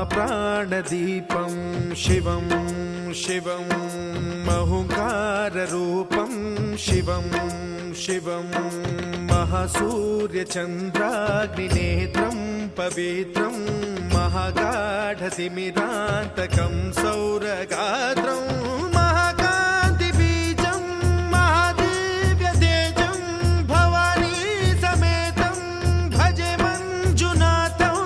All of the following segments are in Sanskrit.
महाप्राणदीपं शिवं शिवं महुङ्काररूपं शिवं शिवं महासूर्यचन्द्राग्निनेत्रं पवित्रं महागाढतिमिरान्तकं सौरगात्रं महाकान्तिबीजं महादिव्यतेजं भवानी समेतं भजे मञ्जुनाथं।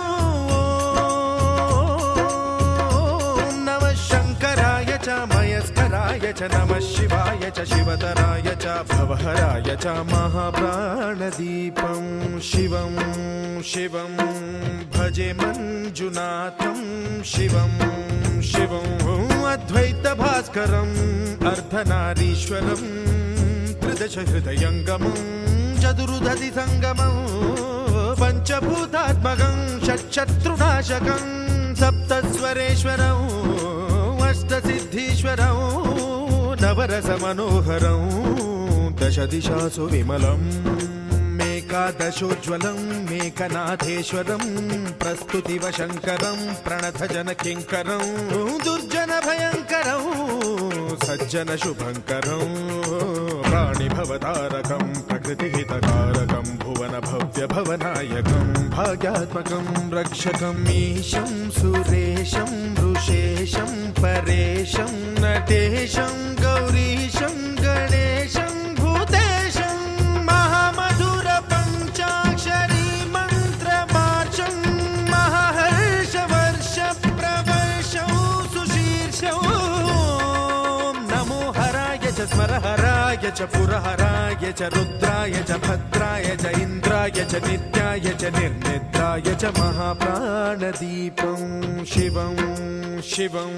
ॐ नमः शङ्कराय च मयस्कराय च नमः शिवाय च शिवतराय च भवहराय च महाप्राणदीपं शिवं शिवं भजे मञ्जुनाथं शिवं शिवं अद्वैतभास्करम् अर्धनारीश्वरं त्रिदशहृदयङ्गमं चतुर्दधिसङ्गमं पञ्चभूतात्मकं षट्शत्रुनाशकं सप्तस्वरेश्वरं अष्टसिद्धीश्वरं नवरसमनोहरं दशदिशासु विमलम् एकादशोज्ज्वलं मेकनाथेश्वरं प्रस्तुतिवशङ्करं प्रणतजनकिङ्करं दुर्जनभयङ्करं सज्जनशुभङ्करं प्राणिभवतारकं प्रकृतिहितकारकं भुवनभव्यभवनायकं भाग्यात्मकं रक्षकं ईशं सुरेशं ऋषेशं परेशं नटेशं गौरीशं गणेशं भूतेशं महामधुरपञ्चाक्षरी मन्त्रमार्चं महाहर्षवर्षप्रवर्षं सुशीर्षं नमो हराय च स्मरहराय च पुरहराय च रुद्राय च भद्राय च इन्द्राय च नित्याय च निर्निद्राय च महाप्राणदीपं शिवं शिवं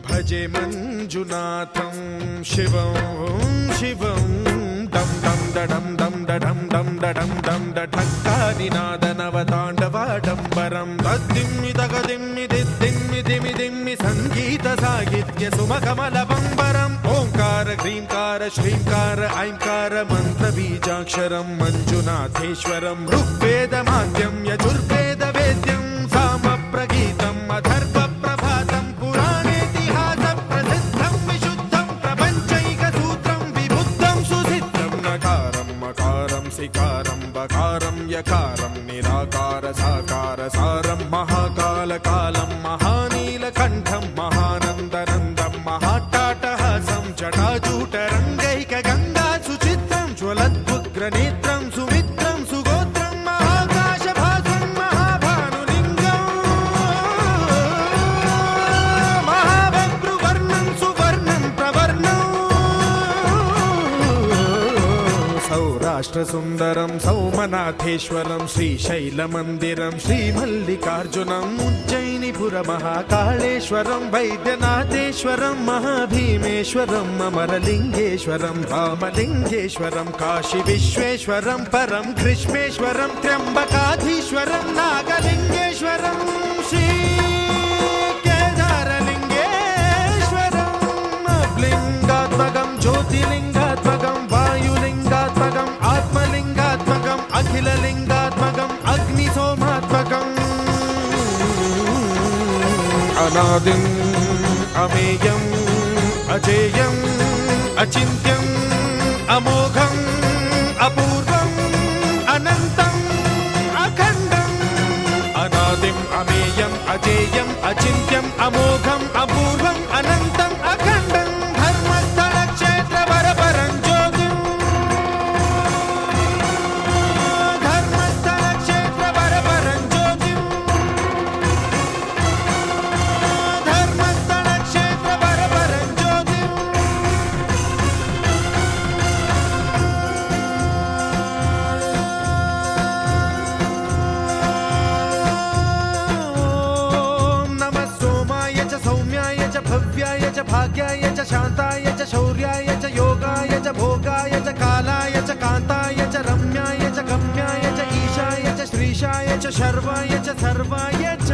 भजे मञ्जुनाथं शिवं शिवं दं दं दडं दं दडं दं दडं दं डठक्कानिनादनवताण्डवाडम्बरं तद्दिम्मि तगदिम्मि दिद्दिम्मि दिमि दिम्मि सङ्गीतसाहित्य सुमकमलबम्बरम् ओङ्कार ह्रीङ्कार श्रीङ्कार ऐङ्कार मन्त्रबीजाक्षरं मञ्जुनाथेश्वरं ऋग्वेदमाद्यं यजुर्वेदवेद्यं सामप्रगीतम् अथर्वप्रभातं पुराणेतिहासप्रसिद्धं विशुद्धं प्रपञ्चैकसूत्रं विबुद्धं सुसिद्धं नकारं मकारं सिकारं बकारं यकारं निराकार साकार सारं महाकालकालं महानीलकण्ठं महानन्दनन्दं महाट्टाटहासं जटाजूटरङ्गैकगङ्गा सुचित्रं ज्वलद्वुग्रनेत्रं सुमित्रं सुगोत्रं महाकाशभासं महाभानुलिङ्गं महाबभ्रुवर्णं सुवर्णं प्रवर्णं सौराष्ट्रसुन्दरं सौमनाथेश्वरं श्रीशैलमन्दिरं श्रीमल्लिकार्जुनम् उज्जयिनीपुरमहाकाळेश्वरं वैद्यनाथेश्वरं महाभीमेश्वरं अमरलिङ्गेश्वरं रामलिङ्गेश्वरं काशीविश्वेश्वरं परं ग्रीष्मेश्वरं त्र्यम्बकाधीश्वरं नागलिङ्गेश्वरं श्रीकेदारलिङ्गेश्वरं लिङ्गात्मकं ज्योतिलिङ्गात्मकं वायुलिङ्गात्मकम् आत्मलिङ्गात्मकम् अखिललिङ्गात्मकम् अग्निसोमात्मकम् अनादिम् अमेयम् अजेयम् अचिन्त्यम् अमोघम् अपूर्वम् अनन्तम् अखण्डम् अनादिम् अमेयम् अजेयम् अचिन्त्यम् अमोघम् अपूर्वम् अनन्तम् अखण्डम् धर्मस्थलक्षेत्रवरपरं ज्योतिम् धर्मस्थलक्षेत्रवरपरं ज्योतिम् धर्मस्थलक्षेत्रवरपरं ज्योतिम् भव्याय च भाग्याय च शान्ताय च शौर्याय च योगाय च भोगाय च कालाय च कान्ताय च रम्याय च गम्याय च ईशाय च श्रीशाय च शर्वाय च सर्वाय च